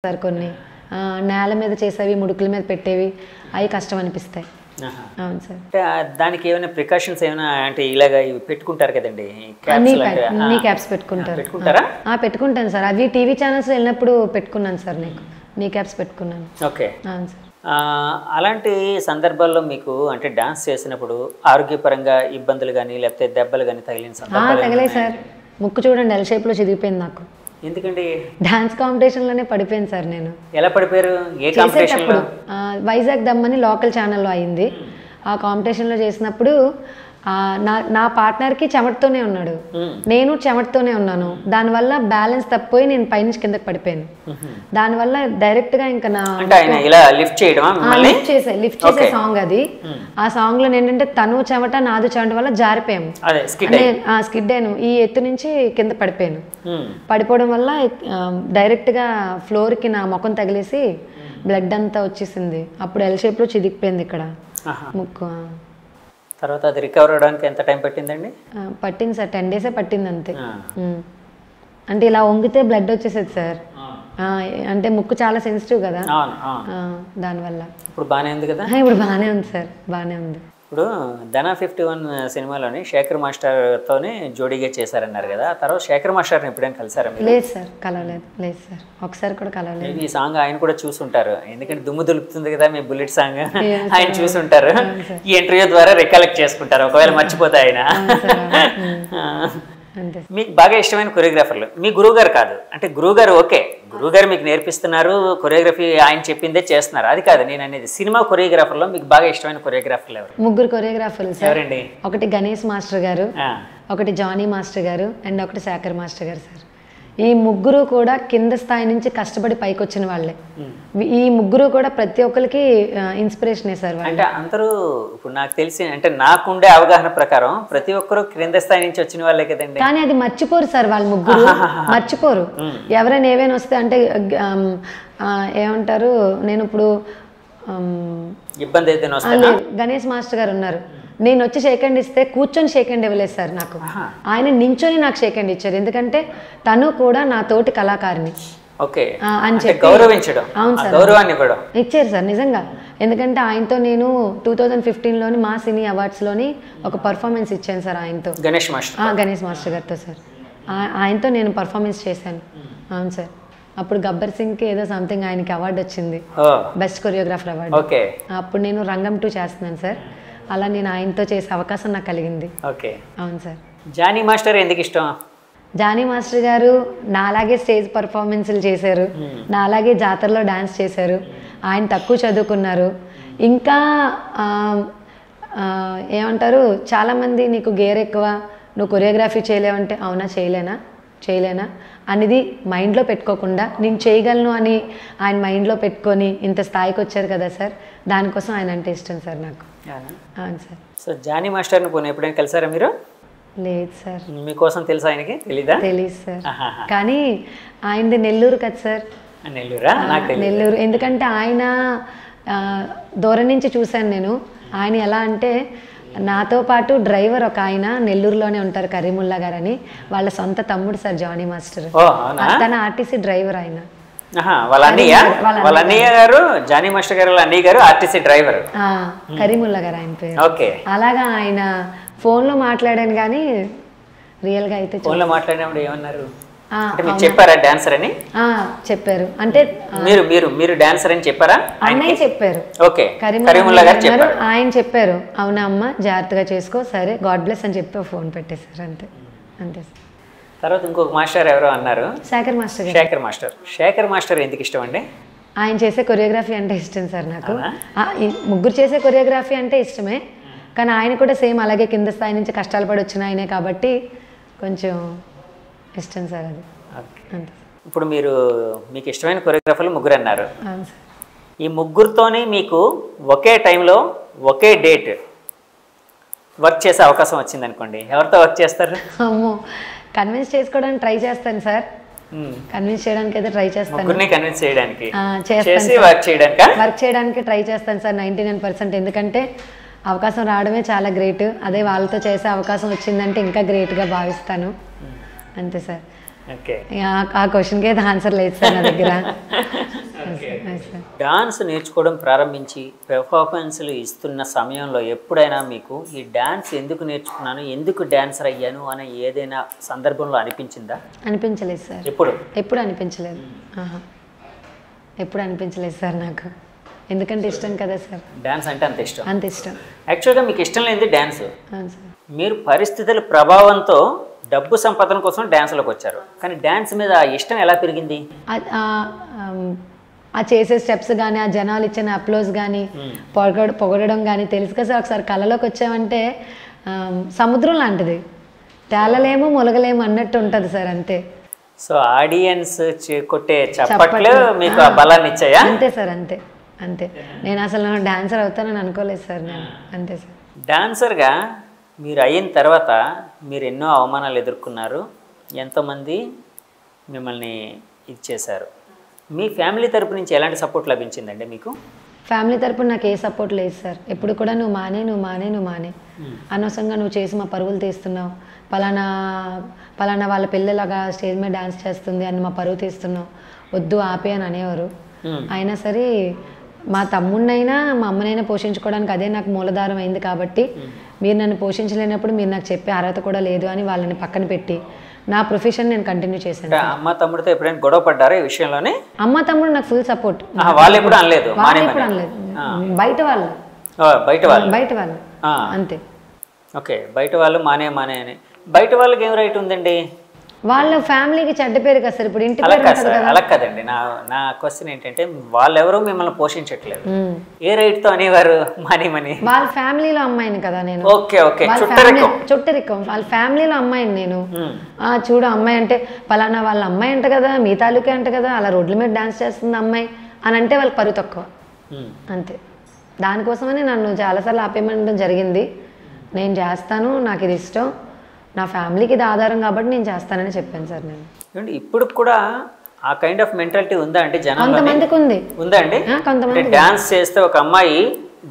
Sir కొన్ని నేల మీద చేసేవి ముడుకుల మీద పెట్టేవి అవి కష్టం అనిపిస్తాయి. అవును సార్. అంటే దానికి ఏమైనా ప్రికాషన్స్ ఏమైనా అంటే ఇలాగ పెట్టుకుంటారు కదండి, నీ క్యాప్స్ పెట్టుకుంటారు. పెట్టుకుంటారా? పెట్టుకుంటాను సార్. అవి టీవీ ఛానల్స్ వెళ్ళినప్పుడు పెట్టుకున్నాను సార్. నీ క్యాప్స్ పెట్టుకున్నాను. ఓకే. అవును సార్. అలాంటి సందర్భాల్లో మీకు అంటే డాన్స్ చేసినప్పుడు ఆరోగ్యపరంగా ఇబ్బందులు కానీ లేకపోతే దెబ్బలు కానీ తగిలిన సందర్భాలు తగిలాయి సార్. ముక్కు చూడండి ఎల్ షేప్లో చిరిగిపోయింది నాకు. ఎందుకండి? డాన్స్ కాంపిటీషన్లోనే పడిపోయాను సార్ నేను. ఎలా పడిపోయారు? ఏ కాంపిటీషన్లో? వైజాగ్ దమ్మని లోకల్ ఛానల్లో అయింది. ఆ కాంపిటీషన్లో చేసినప్పుడు నా పార్ట్నర్కి చెమటతోనే ఉన్నాడు, నేను చెమటతోనే ఉన్నాను. దానివల్ల బ్యాలెన్స్ తప్పిపోయి నేను పైనుంచి కిందకి పడిపోయాను. దానివల్ల డైరెక్ట్గా ఇంకా లిఫ్ట్ చేసే సాంగ్ అది. ఆ సాంగ్ లో ఏంటంటే తను చెమట నాదు చెమట వల్ల జారిపోయాము, స్కిడ్ అయ్యాను. ఈ ఎత్తు నుంచి కింద పడిపోయాను. పడిపోవడం వల్ల డైరెక్ట్ గా ఫ్లోర్ కి నా ముఖం తగిలేసి బ్లడ్ అంతా వచ్చేసింది. అప్పుడు ఎల్ షేప్ లో చిదిగిపోయింది ఇక్కడ ముక్కు. తర్వాత అది రికవర్ అవడానికి ఎంత టైం పట్టిందండి? పట్టింది సార్, 10 days పట్టింది అంతే. అంటే ఇలా వంగితే బ్లడ్ వచ్చేసేది సార్. అంటే ముక్కు చాలా సెన్సిటివ్ కదా, దానివల్ల. ఇప్పుడు బాగానే ఉంది కదా? ఇప్పుడు బాగానే ఉంది సార్, బాగానే ఉంది. ఇప్పుడు ధనా 51 సినిమాలోని శేఖర్ మాస్టర్తోనే జోడీగా చేశారన్నారు కదా, ఆ తర్వాత శేఖర్ మాస్టర్ని ఎప్పుడైనా కలిసారా? లేదు సార్, కలవలేదు. లేదు సార్, ఒకసారి కూడా కలవలేదు. ఈ సాంగ్ ఆయన కూడా చూసుంటారు, ఎందుకంటే దుమ్ము దులుపుతుంది కదా మీ బుల్లెట్ సాంగ్, ఆయన చూసుంటారు. ఈ ఇంటర్వ్యూ ద్వారా రికలెక్ట్ చేసుకుంటారు ఒకవేళ మర్చిపోతే ఆయన. మీకు బాగా ఇష్టమైన కొరియోగ్రాఫర్లు మీ గురువుగారు కాదు అంటే గురువుగారు ఓకే, గురువుగారు మీకు నేర్పిస్తున్నారు, కొరియోగ్రఫీ ఆయన చెప్పిందే చేస్తున్నారు, అది కాదు నేను అనేది. సినిమా కొరియోగ్రాఫర్లో మీకు బాగా ఇష్టమైన కొరియోగ్రాఫర్లు ఎవరు? 3 కొరియోగ్రాఫర్లు సార్. ఎవరండి? ఒకటి గణేష్ మాస్టర్ గారు, ఒకటి జానీ మాస్టర్ గారు, అండ్ ఒకటి శేఖర్ మాస్టర్ గారు సార్. ఈ 3 కూడా కింద స్థాయి నుంచి కష్టపడి పైకి వచ్చిన వాళ్ళే. ఈ 3 కూడా ప్రతి ఒక్కరికి ఇన్స్పిరేషనే సార్. అంటే అందరూ ఇప్పుడు నాకు తెలిసి అంటే నాకుండే అవగాహన ప్రకారం ప్రతి ఒక్కరు క్రింద స్థాయి నుంచి వచ్చిన వాళ్ళే కదండి. కానీ అది మర్చిపోరు సార్ వాళ్ళు 3 మర్చిపోరు. ఎవరైనా ఏవైనా వస్తే అంటే ఏమంటారు, నేను ఇప్పుడు ఇబ్బంది అయితే గణేష్ మాస్టర్ గారు ఉన్నారు, నేను వచ్చి షేక్ హ్యాండ్ ఇస్తే కూర్చొని షేక్ హ్యాండ్ ఇవ్వలేదు సార్ నాకు, ఆయన నించొని నాకు షేక్ హ్యాండ్ ఇచ్చారు. ఎందుకంటే తను కూడా నా తోటి కళాకారిణి అని చెప్పి గౌరవించడం. అవును సార్, గౌరవాన్ని ఇచ్చారు సార్ నిజంగా. ఎందుకంటే ఆయనతో నేను 2015లోని మా సినీ అవార్డ్స్లోని ఒక పర్ఫార్మెన్స్ ఇచ్చాను సార్ ఆయనతో, గణేష్ మాస్టర్ గారితో సార్. ఆయనతో నేను పర్ఫార్మెన్స్ చేశాను. అవును సార్. అప్పుడు గబ్బర్ సింగ్కి ఏదో సంథింగ్ ఆయనకి అవార్డు వచ్చింది, బెస్ట్ కొరియోగ్రాఫర్ అవార్డు. అప్పుడు నేను రంగం 2 చేస్తున్నాను సార్. అలా నేను ఆయనతో చేసే అవకాశం నాకు కలిగింది. అవును సార్. జానీ మాస్టర్ ఎందుకు ఇష్టం? జానీ మాస్టర్ గారు నాలాగే స్టేజ్ పర్ఫార్మెన్స్లు చేశారు, నాలాగే జాతరలో డాన్స్ చేశారు. ఆయన తక్కువ చదువుకున్నారు. ఇంకా ఏమంటారు, చాలామంది నీకు గేర్ ఎక్కువ, నువ్వు కొరియోగ్రఫీ చేయలేవంటే అవునా చేయలేనా అనేది మైండ్లో పెట్టుకోకుండా నేను చేయగలను అని ఆయన మైండ్లో పెట్టుకొని ఇంత స్థాయికి వచ్చారు కదా సార్. దానికోసం ఆయన అంటే ఇష్టం సార్ నాకు. అవును సార్. సో జానీ మాస్టర్ని పోనీ ఎప్పుడైనా కలిసారా మీరు? లేదు సార్. మీకోసం తెలుసా ఆయనకి? తెలీదా? తెలీదు సార్. కానీ ఆయనది నెల్లూరు కదా సార్. నెల్లూరా? నెల్లూరు. ఎందుకంటే ఆయన దూరం నుంచి చూశాను నేను. ఆయన ఎలా అంటే నాతో పాటు డ్రైవర్ ఒక ఆయన నెల్లూరులోనే ఉంటారు, కరీముల్లా గారు అని, వాళ్ళ సొంత తమ్ముడు సార్ జానీ మాస్టర్. తన ఆర్టీసీ డ్రైవర్ ఆయన. వాళ్ళ అన్నయ్య గారు జానీ మాస్టర్ గారు, వాళ్ళ అన్నయ్య గారు ఆర్టీసీ డ్రైవర్, కరీముల్లా గారు ఆయన పేరు. అలాగా ఆయన ఫోన్లో మాట్లాడాను కానీ రియల్గా అయితే ఫోన్లో మాట్లాడినప్పుడు ఏమన్నారు? చెప్పారా డాన్సర్ అని? చెప్పారు. అంటే మీరు డాన్సర్ అని చెప్పారా? అన్నయ్య చెప్పారు. కరీముల్లా గారు చెప్పారు. ఆయన చెప్పారు, అవునా అమ్మ జాగ్రత్తగా చేసుకో, సరే గాడ్ బ్లెస్ అని చెప్పి ఫోన్ పెట్టేశారు. అంతే సార్. తర్వాత ఇంకొక మాస్టర్ ఎవరో అన్నారు, శేఖర్ మాస్టర్. శేఖర్ మాస్టర్ ఎందుకు ఇష్టం అండి? ఆయన చేసే కొరియోగ్రఫీ అంటే ఇష్టం సార్ నాకు. 3 చేసే కొరియోగ్రఫీ అంటే ఇష్టమే, కానీ ఆయన కూడా సేమ్ అలాగే కింద స్థాయి నుంచి కష్టాలు పడి వచ్చిన ఆయనే కాబట్టి కొంచెం ఇష్టం సార్ అది. అంతే. ఇప్పుడు మీకు ఇష్టమైన కొరియోగ్రాఫర్లు 3 అన్నారు. ఈ 3తోని మీకు ఒకే టైంలో ఒకే డేట్ వర్క్ చేసే అవకాశం వచ్చింది అనుకోండి, ఎవరితో వర్క్ చేస్తారు? అమ్మో, కన్విన్స్ చేసుకోవడానికి ట్రై చేస్తాను సార్. కన్విన్స్ చేయడానికి అయితే ట్రై చేస్తాను. కన్విన్స్ చేయడానికి వర్క్ చేయడానికి ట్రై చేస్తాను సార్ 99%. ఎందుకంటే అవకాశం రావడమే చాలా గ్రేట్, అదే వాళ్ళతో చేసే అవకాశం వచ్చిందంటే ఇంకా గ్రేట్గా భావిస్తాను. అంతే సార్. ఆ క్వశ్చన్కి అయితే ఆన్సర్ లేదు సార్ నా దగ్గర. డాన్స్ నేర్చుకోవడం ప్రారంభించి పెర్ఫార్మెన్స్లు ఇస్తున్న సమయంలో ఎప్పుడైనా మీకు ఈ డాన్స్ ఎందుకు నేర్చుకున్నాను, ఎందుకు డాన్సర్ అయ్యాను అని ఏదైనా సందర్భంలో అనిపించిందా? అనిపించలేదు సార్. ఎప్పుడు అనిపించలేదు. ఎప్పుడు అనిపించలేదు సార్ నాకు. ఎందుకంటే ఇష్టం కదా సార్. డాన్స్ అంటే అంత ఇష్టం. అంత ఇష్టం. యాక్చువల్గా మీకు ఇష్టం లేనిది డాన్స్. మీరు పరిస్థితుల ప్రభావంతో డబ్బు సంపాదన కోసం డాన్స్లోకి వచ్చారు, కానీ డాన్స్ మీద ఇష్టం ఎలా పెరిగింది? ఆ చేసే స్టెప్స్ కానీ, ఆ జనాలు ఇచ్చిన అప్లోజ్ కానీ, పొగడడం కానీ తెలుసు కదా సార్. ఒకసారి కళలోకి వచ్చామంటే సముద్రం లాంటిది, తేలలేము మొలగలేము అన్నట్టు ఉంటుంది సార్. అంతే. సో ఆడియన్స్ కొట్టే చప్పట్లు మీకు ఆ బలాన్ని ఇచ్చాయా? అంతే సార్. అంతే అంతే. నేను అసలు డాన్సర్ అవుతానని అనుకోలేదు సార్ నేను. అంతే సార్. డాన్సర్గా మీరు అయిన తర్వాత మీరు ఎన్నో అవమానాలు ఎదుర్కొన్నారు, ఎంతోమంది మిమ్మల్ని ఇది చేశారు. మీ ఫ్యామిలీ తరపు నుంచి ఎలాంటి సపోర్ట్ లభించిందండి మీకు? ఫ్యామిలీ తరపున నాకు ఏ సపోర్ట్ లేదు సార్. ఎప్పుడు కూడా నువ్వు మానే అనవసరంగా నువ్వు చేసి మా పరువులు తీస్తున్నావు, పలానా వాళ్ళ పిల్లలాగా స్టేజ్ మీద డాన్స్ చేస్తుంది అని మా పరువు తీస్తున్నావు, వద్దు ఆపే అని అనేవారు. అయినా సరే మా తమ్ముడినైనా మా అమ్మనైనా పోషించుకోవడానికి అదే నాకు మూలధారం అయింది. కాబట్టి మీరు నన్ను పోషించలేనప్పుడు మీరు నాకు చెప్పే అర్హత కూడా లేదు అని వాళ్ళని పక్కన పెట్టి నా ప్రొఫెషన్ నేను కంటిన్యూ చేశాను. అమ్మ తమ్ముడితో ఎప్పుడైనా గొడవ పడ్డారా ఈ విషయంలోనే? అమ్మ తమ్ముడు నాకు ఫుల్ సపోర్ట్. వాళ్ళు ఎప్పుడు అనలేదు? బయట వాళ్ళు అంతే. ఓకే, బయట వాళ్ళు మానే అని. బయట వాళ్ళకి ఏం రైట్ ఉందండి? వాళ్ళ ఫ్యామిలీకి చెడ్డ పేరు కదా సార్. ఇప్పుడు ఇంటి అలా కదండి. నా క్వశ్చన్ ఏంటంటే వాళ్ళెవరూ మిమ్మల్ని పోషించట్లేదు, ఏ రైట్ తో అనేవారు మానేమని? వాళ్ళ ఫ్యామిలీలో అమ్మాయిని కదా నేను. చుట్టరికం వాళ్ళ ఫ్యామిలీలో అమ్మాయిని నేను. చూడు అమ్మాయి అంటే పలానా వాళ్ళ అమ్మాయి అంట కదా, మీ తాలూకే అంట కదా, అలా రోడ్ల మీద డాన్స్ చేస్తుంది అమ్మాయి అని అంటే వాళ్ళకి పరువు తక్కువ. అంతే. దానికోసమని నన్ను చాలాసార్లు ఆపేయడం జరిగింది. నేను చేస్తాను, నాకు ఇది ఇష్టం, నా ఫ్యామిలీకి ఇది ఆధారం కాబట్టి నేను చేస్తానని చెప్పాను సార్ నేను. ఇప్పుడు కూడా ఆ కైండ్ ఆఫ్ మెంటాలిటీ ఉందా అంటే జనాల్లో? కొంతమందికి ఉందా అండి? కొంతమంది డాన్స్ చేస్తే ఒక అమ్మాయి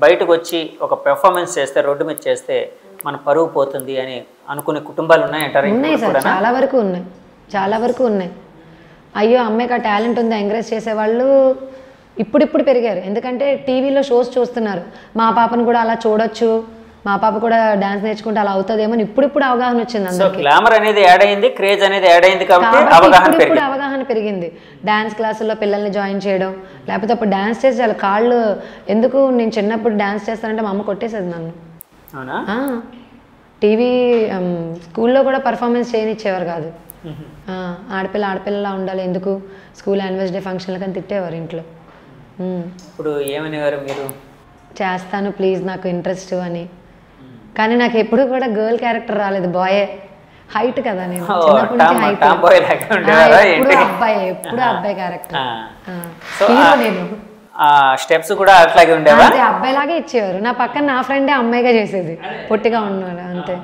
బయటకు వచ్చి ఒక పెర్ఫార్మెన్స్ చేస్తే, రోడ్డు మీద చేస్తే మన పరువు పోతుంది అని అనుకునే కుటుంబాలు ఉన్నాయంటారు? ఉన్నాయి సార్, చాలా వరకు ఉన్నాయి. అయ్యో అమ్మాయికి ఆ టాలెంట్ ఉంది ఎంకరేజ్ చేసేవాళ్ళు ఇప్పుడు పెరిగారు. ఎందుకంటే టీవీలో షోస్ చూస్తున్నారు, మా పాపను కూడా అలా చూడొచ్చు, మా పాప కూడా డాన్స్ నేర్చుకుంటే అలా అవుతుందేమో ఇప్పుడు అవగాహన వచ్చింది. అందరికీ గ్లామర్ అనేది యాడ్ అయింది, క్రేజ్ అనేది యాడ్ అయింది కాబట్టి అవగాహన పెరిగింది. డాన్స్ క్లాసుల్లో పిల్లల్ని జాయిన్ చేయడం, లేకపోతే అప్పుడు డాన్స్ చేసి వాళ్ళ కాళ్ళు ఎందుకు, నేను చిన్నప్పుడు డాన్స్ చేస్తానంటే మా అమ్మ కొట్టేసేది నన్ను. టీవీ స్కూల్లో కూడా పర్ఫార్మెన్స్ చేయనిచ్చేవారు కాదు. ఆడపిల్లలా ఉండాలి, ఎందుకు స్కూల్ యాన్యువల్ డే ఫంక్షన్ల కానీ తిట్టేవారు ఇంట్లో. ఇప్పుడు ఏమనేవారు మీరు? చేస్తాను ప్లీజ్, నాకు ఇంట్రెస్ట్ అని. కానీ నాకు ఎప్పుడు కూడా గర్ల్ క్యారెక్టర్ రాలేదు, బాయే. హైట్ కదా నేను చిన్నప్పటి నుంచి హైట్, ఎప్పుడు అబ్బాయి క్యారెక్టర్. నేను స్టెప్స్ కూడా అట్లాగే ఉండేవా? అబ్బాయిలాగే ఇచ్చేవారు. నా పక్కన నా ఫ్రెండే అమ్మాయిగా చేసేది, పొట్టిగా ఉన్నాడు అంతే.